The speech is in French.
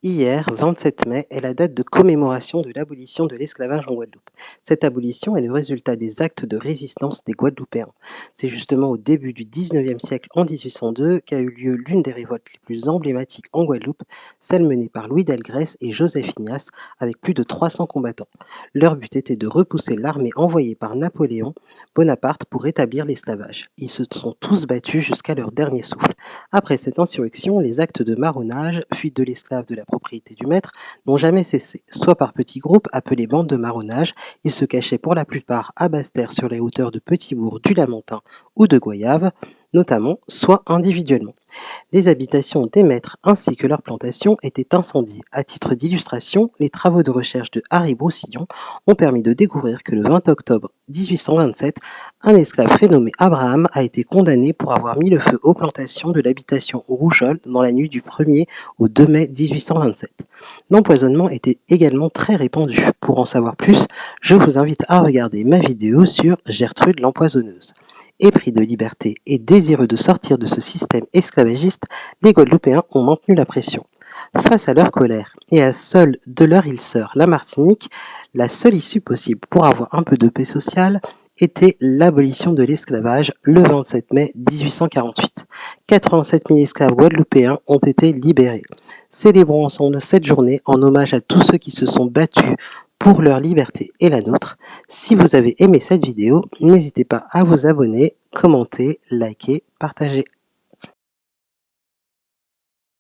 Hier, 27 mai, est la date de commémoration de l'abolition de l'esclavage en Guadeloupe. Cette abolition est le résultat des actes de résistance des Guadeloupéens. C'est justement au début du 19e siècle, en 1802, qu'a eu lieu l'une des révoltes les plus emblématiques en Guadeloupe, celle menée par Louis Delgrès et Joseph Ignace, avec plus de 300 combattants. Leur but était de repousser l'armée envoyée par Napoléon Bonaparte pour rétablir l'esclavage. Ils se sont tous battus jusqu'à leur dernier souffle. Après cette insurrection, les actes de marronnage, fuite de l'esclave de la propriété du maître, n'ont jamais cessé. Soit par petits groupes appelés bandes de marronnage, ils se cachaient pour la plupart à Basse-Terre sur les hauteurs de Petit-Bourg, du Lamentin ou de Goyave, notamment, soit individuellement. Les habitations des maîtres ainsi que leurs plantations étaient incendiées. À titre d'illustration, les travaux de recherche de Harry Broussillon ont permis de découvrir que le 20 octobre 1827, un esclave prénommé Abraham a été condamné pour avoir mis le feu aux plantations de l'habitation Rougeole dans la nuit du 1er au 2 mai 1827. L'empoisonnement était également très répandu. Pour en savoir plus, je vous invite à regarder ma vidéo sur Gertrude l'empoisonneuse. Épris de liberté et désireux de sortir de ce système esclavagiste, les Guadeloupéens ont maintenu la pression. Face à leur colère et à seule de leur île-sœur, la Martinique, la seule issue possible pour avoir un peu de paix sociale était l'abolition de l'esclavage le 27 mai 1848. 87 000 esclaves guadeloupéens ont été libérés. Célébrons ensemble cette journée en hommage à tous ceux qui se sont battus pour leur liberté et la nôtre. Si vous avez aimé cette vidéo, n'hésitez pas à vous abonner, commenter, liker, partager.